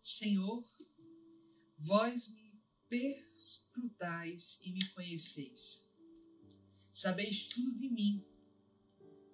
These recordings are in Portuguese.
Senhor, vós me perscrutais e me conheceis. Sabeis tudo de mim,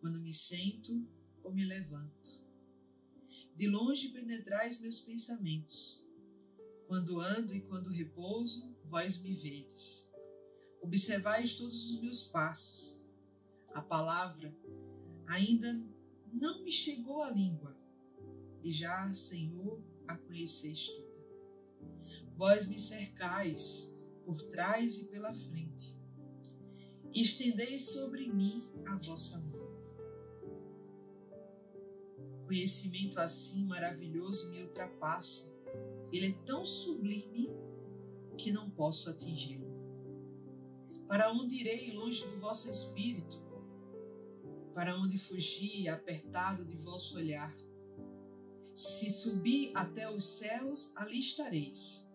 quando me sento ou me levanto. De longe penetrais meus pensamentos. Quando ando e quando repouso, vós me vedes. Observais todos os meus passos. A palavra ainda não me chegou à língua, e já, Senhor, a conheceis toda. Vós me cercais por trás e pela frente, e estendeis sobre mim a vossa mão. Conhecimento assim maravilhoso me ultrapassa. Ele é tão sublime que não posso atingi-lo. Para onde irei longe do vosso espírito? Para onde fugir apertado de vosso olhar? Se subir até os céus, ali estareis.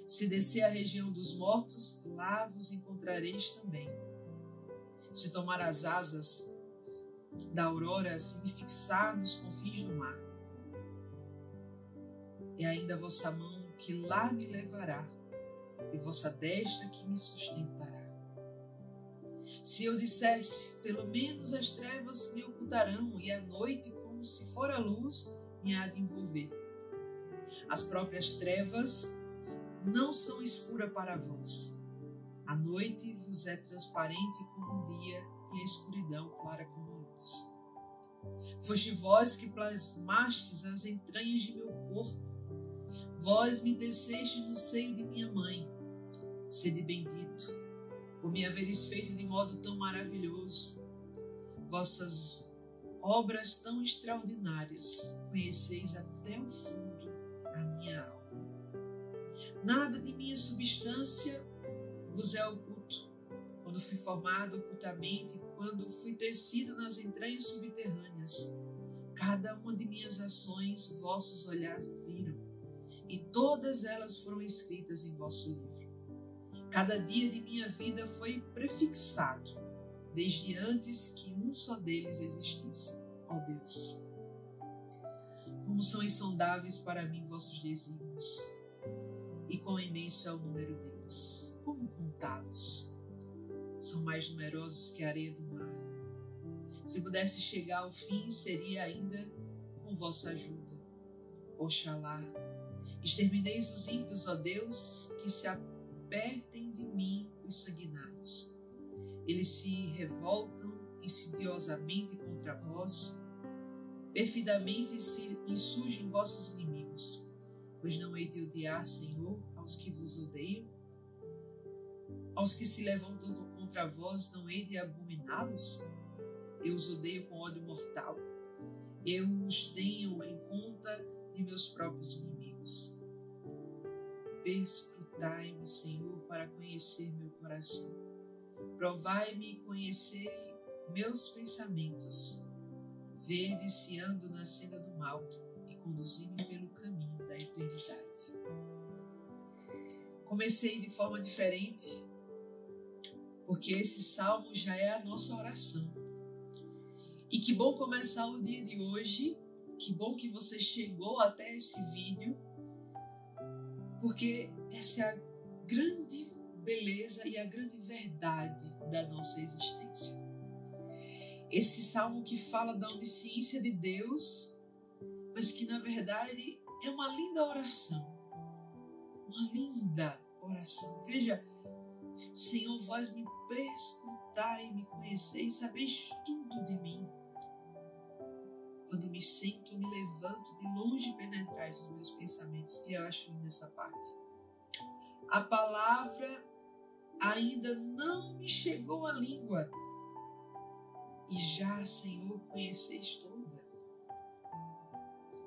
Se descer à região dos mortos, lá vos encontrareis também. Se tomar as asas da aurora, se me fixar nos confins do mar, é ainda vossa mão que lá me levará, e vossa destra que me sustentará. Se eu dissesse, pelo menos as trevas me ocultarão, e a noite, como se for a luz, me há de envolver. As próprias trevas não são escuras para vós. A noite vos é transparente como o dia, e a escuridão clara como a luz. Foste vós que plasmastes as entranhas de meu corpo. Vós me teceste no seio de minha mãe. Sede bendito, por me haveres feito de modo tão maravilhoso. Vossas obras tão extraordinárias, conheceis até o fundo a minha alma. Nada de minha substância vos é oculto. Quando fui formado ocultamente, quando fui tecido nas entranhas subterrâneas, cada uma de minhas ações vossos olhares viram, e todas elas foram escritas em vosso livro. Cada dia de minha vida foi prefixado, desde antes que um só deles existisse. Ó Deus, como são insondáveis para mim vossos desígnios, e quão imenso é o número deles. Como contá-los? São mais numerosos que a areia do mar. Se pudesse chegar ao fim, seria ainda com vossa ajuda. Oxalá, extermineis os ímpios, ó Deus, que se apertem de mim os sanguinários. Eles se revoltam insidiosamente contra vós, perfidamente se insurgem vossos inimigos. Pois não hei de odiar, Senhor, aos que vos odeiam? Aos que se levantam contra vós, não hei de abominá-los? Eu os odeio com ódio mortal. Eu os tenho em conta de meus próprios inimigos. Perscrutai-me, Senhor, para conhecer meu coração. Provai-me e conhecei meus pensamentos. Vede se ando na senda do mal e conduzi-me pelo caminho da eternidade. Comecei de forma diferente, porque esse salmo já é a nossa oração. E que bom começar o dia de hoje, que bom que você chegou até esse vídeo, porque essa é a grande beleza e a grande verdade da nossa existência. Esse salmo que fala da onisciência de Deus, mas que na verdade é uma linda oração. Uma linda oração. Veja, Senhor, vós me perscrutai e me conheceis, sabeis tudo de mim. Quando me sento, me levanto, de longe penetrais os meus pensamentos. E eu acho linda essa parte. A palavra ainda não me chegou à língua, e já, Senhor, conheceis toda.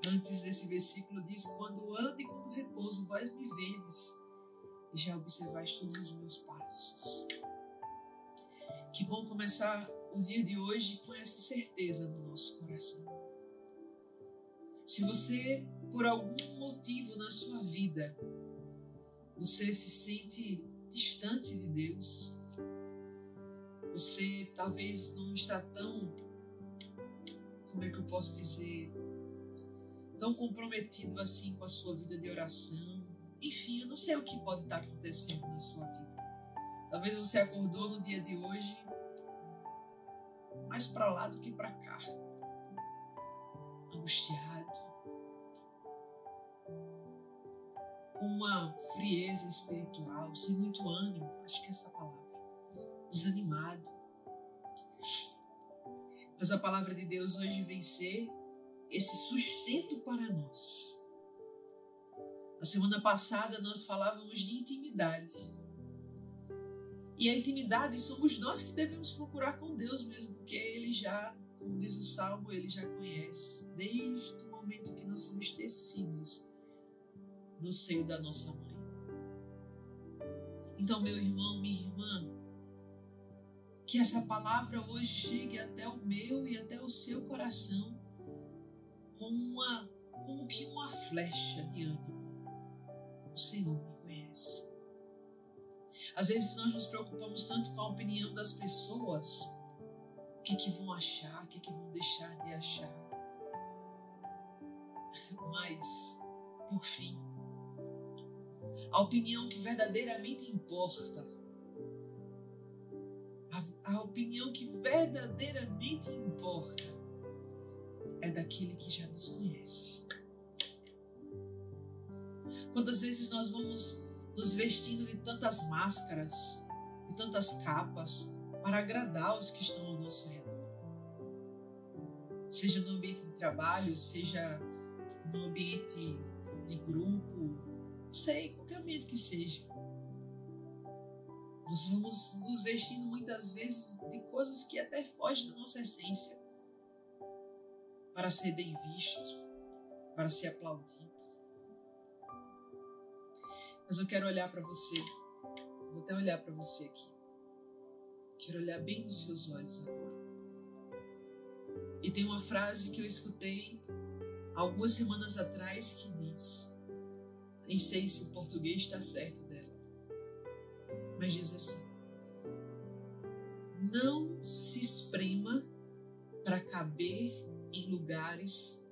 Antes desse versículo diz, quando ando e quando repouso, vós me vedes, e já observais todos os meus passos. Que bom começar o dia de hoje com essa certeza no nosso coração. Se você, por algum motivo na sua vida, você se sente distante de Deus, você talvez não está tão, como é que eu posso dizer, tão comprometido assim com a sua vida de oração. Enfim, eu não sei o que pode estar acontecendo na sua vida. Talvez você acordou no dia de hoje mais para lá do que para cá, angustiado, com uma frieza espiritual, sem muito ânimo, acho que é essa palavra, desanimado. Mas a palavra de Deus hoje vem ser esse sustento para nós. Na semana passada nós falávamos de intimidade. E a intimidade somos nós que devemos procurar com Deus mesmo, porque Ele já, como diz o Salmo, Ele já conhece, desde o momento que nós somos tecidos no seio da nossa mãe. Então, meu irmão, minha irmã, que essa palavra hoje chegue até o meu e até o seu coração como que uma flecha de ânimo. O Senhor me conhece. Às vezes nós nos preocupamos tanto com a opinião das pessoas, o que vão achar, o que vão deixar de achar. Mas, por fim, a opinião que verdadeiramente importa, a opinião que verdadeiramente importa é daquele que já nos conhece. Quantas vezes nós vamos nos vestindo de tantas máscaras, de tantas capas, para agradar os que estão ao nosso redor. Seja no ambiente de trabalho, seja no ambiente de grupo, não sei, qualquer ambiente que seja. Nós vamos nos vestindo muitas vezes de coisas que até fogem da nossa essência, para ser bem visto, para ser aplaudido. Mas eu quero olhar para você, vou até olhar para você aqui. Quero olhar bem nos seus olhos agora. E tem uma frase que eu escutei algumas semanas atrás que diz, nem sei se o português está certo dela, mas diz assim: não se esprema para caber em lugares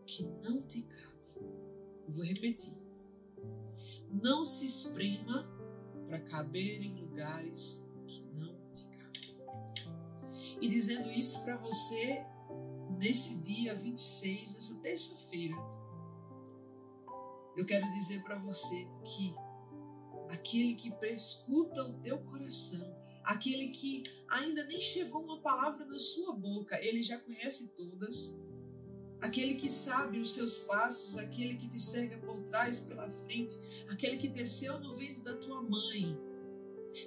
que não te cabem. Eu vou repetir. Não se esprema para caber em lugares que não te cabem. E dizendo isso para você nesse dia 26, nessa terça-feira, eu quero dizer para você que aquele que prescuta o teu coração, aquele que ainda nem chegou uma palavra na sua boca, ele já conhece todas. Aquele que sabe os seus passos, aquele que te cerca por trás, pela frente, aquele que desceu no ventre da tua mãe.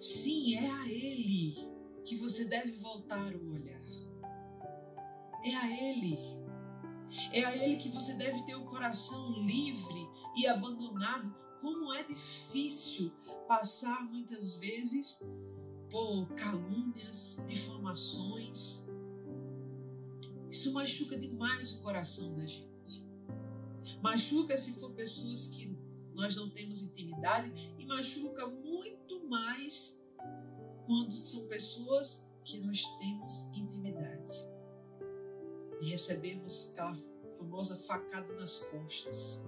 Sim, é a Ele que você deve voltar o olhar. É a Ele. É a Ele que você deve ter o coração livre e abandonado. Como é difícil passar muitas vezes por calúnias, difamações. Isso machuca demais o coração da gente. Machuca se for pessoas que nós não temos intimidade e machuca muito mais quando são pessoas que nós temos intimidade. E recebemos aquela famosa facada nas costas.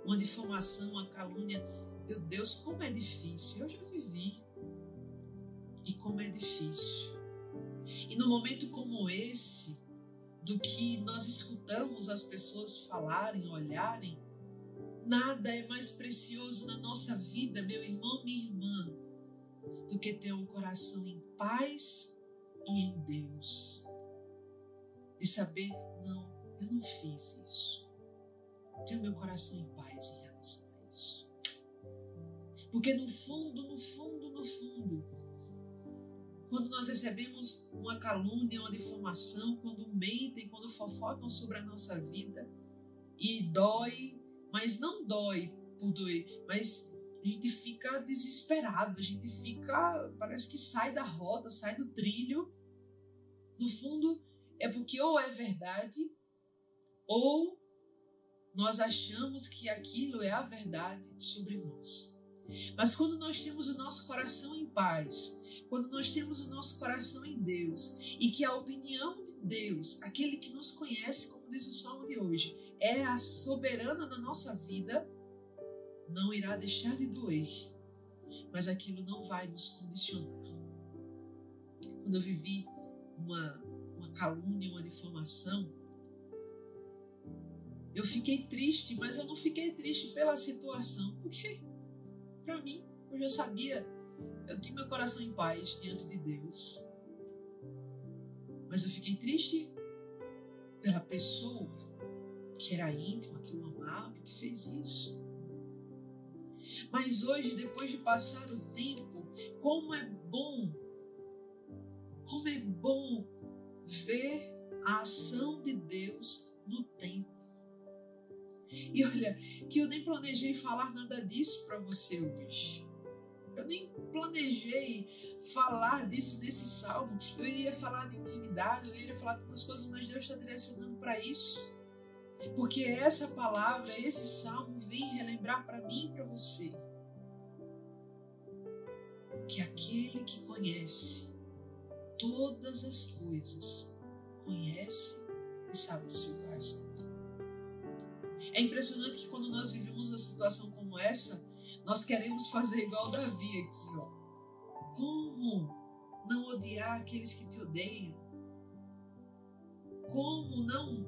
Uma difamação, uma calúnia. Meu Deus, como é difícil. Eu já vivi. E como é difícil. E no momento como esse, do que nós escutamos as pessoas falarem, olharem, nada é mais precioso na nossa vida, meu irmão, minha irmã, do que ter um coração em paz e em Deus. De saber, não, eu não fiz isso. Tenho meu coração em paz em relação a isso. Porque no fundo, quando nós recebemos uma calúnia, uma difamação, quando mentem, quando fofocam sobre a nossa vida, e dói, mas não dói por doer, mas a gente fica desesperado, a gente fica, parece que sai da rota, sai do trilho. No fundo, é porque ou é verdade, ou nós achamos que aquilo é a verdade sobre nós. Mas quando nós temos o nosso coração em paz, quando nós temos o nosso coração em Deus, e que a opinião de Deus, aquele que nos conhece, como diz o Salmo de hoje, é a soberana na nossa vida, não irá deixar de doer, mas aquilo não vai nos condicionar. Quando eu vivi uma calúnia, uma difamação, eu fiquei triste, mas eu não fiquei triste pela situação, porque para mim, eu já sabia, eu tinha meu coração em paz diante de Deus. Mas eu fiquei triste pela pessoa que era íntima, que eu amava, que fez isso. Mas hoje, depois de passar o tempo, como é bom ver a ação de Deus no tempo. E olha, que eu nem planejei falar nada disso para você hoje. Eu nem planejei falar disso nesse salmo. Eu iria falar de intimidade, eu iria falar de tantas coisas, mas Deus está direcionando para isso. Porque essa palavra, esse salmo vem relembrar para mim e para você que aquele que conhece todas as coisas, conhece e sabe do seu coração. É impressionante que quando nós vivemos uma situação como essa, nós queremos fazer igual Davi aqui, ó. Como não odiar aqueles que te odeiam? Como não...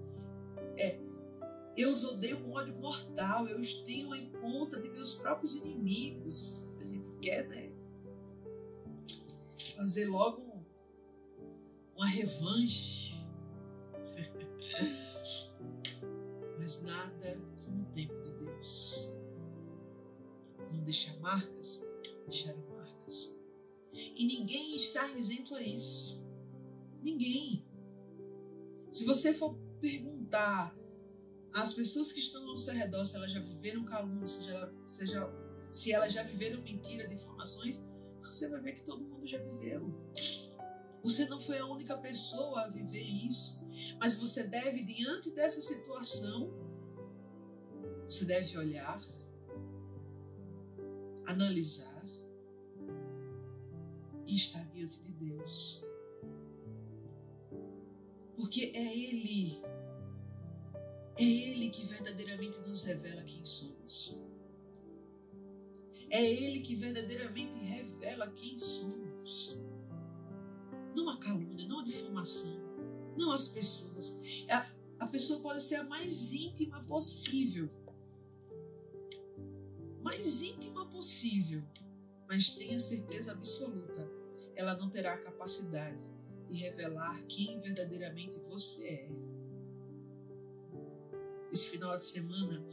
eu os odeio com ódio mortal, eu os tenho em conta de meus próprios inimigos. A gente quer, né? Fazer logo uma revanche. Mas nada como o tempo de Deus. Não deixar marcas, deixarem marcas. E ninguém está isento a isso. Ninguém. Se você for perguntar às pessoas que estão ao seu redor se elas já viveram calúnia, se elas já viveram mentira, difamações, você vai ver que todo mundo já viveu. Você não foi a única pessoa a viver isso, mas você deve, diante dessa situação, você deve olhar, analisar e estar diante de Deus. Porque é Ele que verdadeiramente nos revela quem somos. É Ele que verdadeiramente revela quem somos. Não a calúnia, não a difamação, não as pessoas. A pessoa pode ser a mais íntima possível. Mais íntima possível. Mas tenha certeza absoluta, ela não terá a capacidade de revelar quem verdadeiramente você é. Esse final de semana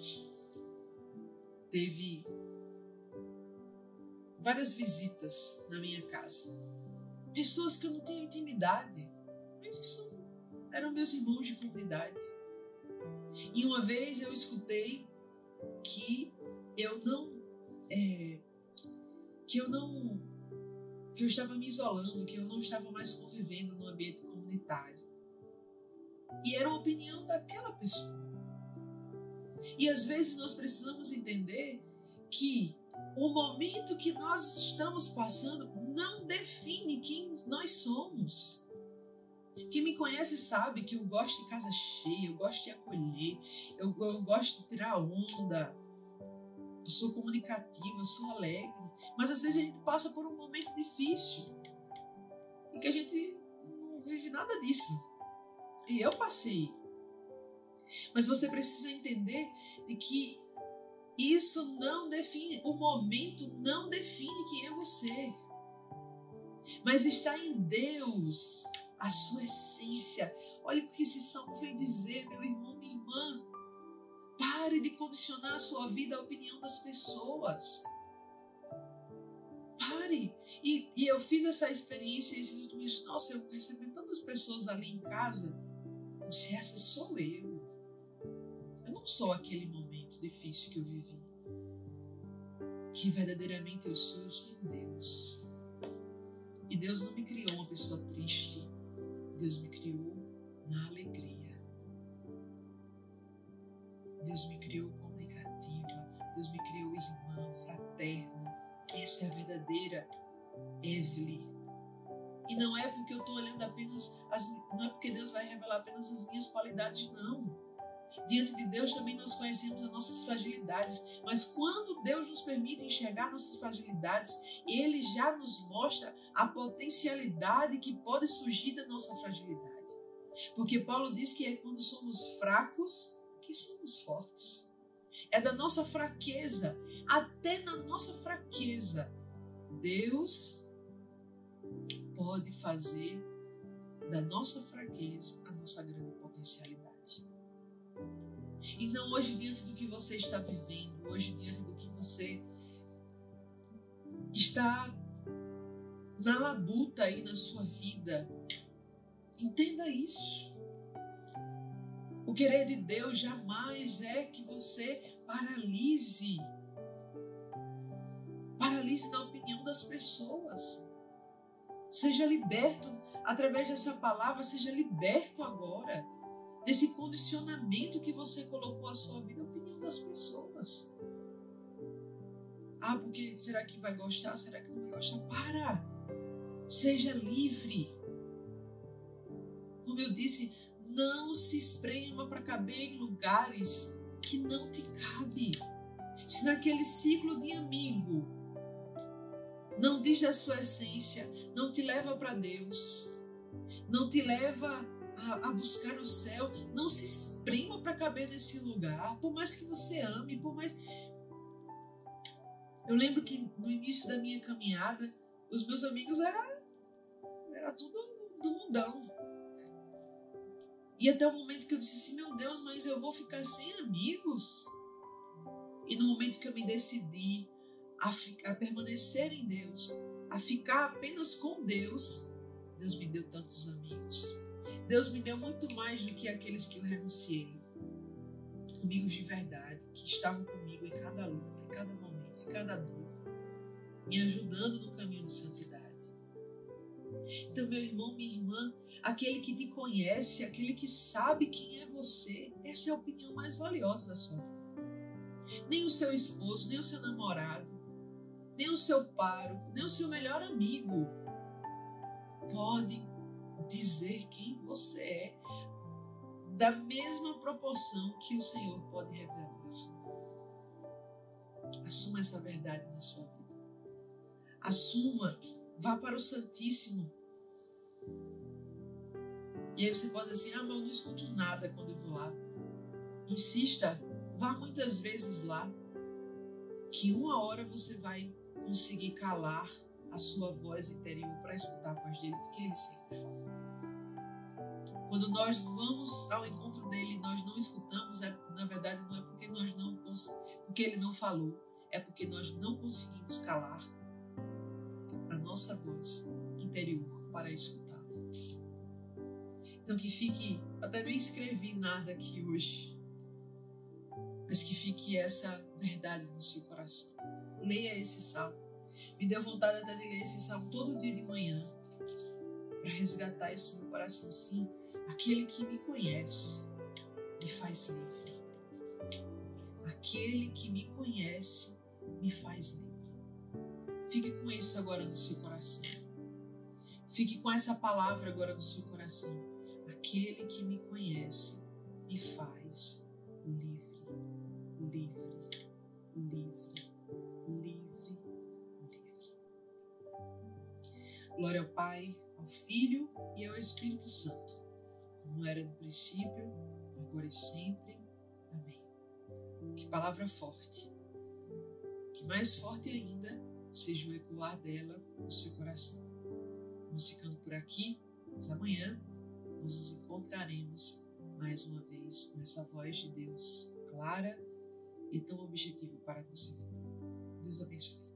teve várias visitas na minha casa. Pessoas que eu não tenho intimidade, mas que eram meus irmãos de comunidade. E uma vez eu escutei que eu estava me isolando, que eu não estava mais convivendo no ambiente comunitário. E era a opinião daquela pessoa. E às vezes nós precisamos entender que o momento que nós estamos passando não define quem nós somos. Quem me conhece sabe que eu gosto de casa cheia, eu gosto de acolher, eu gosto de tirar onda, eu sou comunicativa, eu sou alegre. Mas às vezes a gente passa por um momento difícil em que a gente não vive nada disso. E eu passei. Mas você precisa entender de que isso não define, o momento não define quem é você. Mas está em Deus a sua essência. Olha o que esse salmo vem dizer, meu irmão, minha irmã. Pare de condicionar a sua vida à opinião das pessoas. Pare. E eu fiz essa experiência esses últimos dias. Nossa, eu recebi tantas pessoas ali em casa. Se essa sou eu. Eu não sou aquele momento difícil que eu vivi. Que verdadeiramente eu sou em Deus. E Deus não me criou uma pessoa triste. Deus me criou na alegria. Deus me criou comunicativa, Deus me criou irmã, fraterna. Essa é a verdadeira Evelyn. E não é porque eu estou olhando apenas, não é porque Deus vai revelar apenas as minhas qualidades, não. Diante de Deus também nós conhecemos as nossas fragilidades, mas quando Deus nos permite enxergar nossas fragilidades, Ele já nos mostra a potencialidade que pode surgir da nossa fragilidade. Porque Paulo diz que é quando somos fracos que somos fortes. É da nossa fraqueza, até na nossa fraqueza, Deus pode fazer da nossa fraqueza a nossa grande potencialidade. Então hoje, diante do que você está vivendo, hoje diante do que você está na labuta aí na sua vida, entenda isso. O querer de Deus jamais é que você paralise na opinião das pessoas. Seja liberto através dessa palavra, seja liberto agora desse condicionamento que você colocou à sua vida, a opinião das pessoas. Ah, porque será que vai gostar? Será que não vai gostar? Para! Seja livre. Como eu disse, não se esprema para caber em lugares que não te cabe. Se naquele ciclo de amigo não diz da sua essência, não te leva para Deus, não te leva a buscar o céu, não se esprema para caber nesse lugar, por mais que você ame, por mais... Eu lembro que no início da minha caminhada, os meus amigos era tudo do mundão. E até o momento que eu disse assim, meu Deus, mas eu vou ficar sem amigos? E no momento que eu me decidi a permanecer em Deus, a ficar apenas com Deus, Deus me deu tantos amigos. Deus me deu muito mais do que aqueles que eu renunciei. Amigos de verdade, que estavam comigo em cada luta, em cada momento, em cada dor, me ajudando no caminho de santidade. Então, meu irmão, minha irmã, aquele que te conhece, aquele que sabe quem é você, essa é a opinião mais valiosa da sua vida. Nem o seu esposo, nem o seu namorado, nem o seu pároco, nem o seu melhor amigo podem dizer quem você é da mesma proporção que o Senhor pode revelar. Assuma essa verdade na sua vida. Assuma, vá para o Santíssimo. E aí você pode dizer assim, mas eu não escuto nada quando eu vou lá. Insista, vá muitas vezes lá, que uma hora você vai conseguir calar a sua voz interior para escutar a voz dele, porque ele sempre fala. Quando nós vamos ao encontro dele e nós não escutamos, na verdade não é porque porque ele não falou, é porque nós não conseguimos calar a nossa voz interior para escutá-lo. Então que fique, até nem escrevi nada aqui hoje, mas que fique essa verdade no seu coração. Leia esse salmo. Me deu vontade até de ler esse salmo todo dia de manhã, para resgatar isso no meu coração. Sim, aquele que me conhece me faz livre. Aquele que me conhece me faz livre. Fique com isso agora no seu coração. Fique com essa palavra agora no seu coração. Aquele que me conhece me faz livre. Livre, livre, livre, livre. Glória ao Pai, ao Filho e ao Espírito Santo, como era no princípio, agora e sempre. Amém. Que palavra forte. Que mais forte ainda seja o ecoar dela no seu coração. Vamos ficando por aqui, mas amanhã nós nos encontraremos mais uma vez com essa voz de Deus clara e tão objetivo para a nossa vida. Deus abençoe.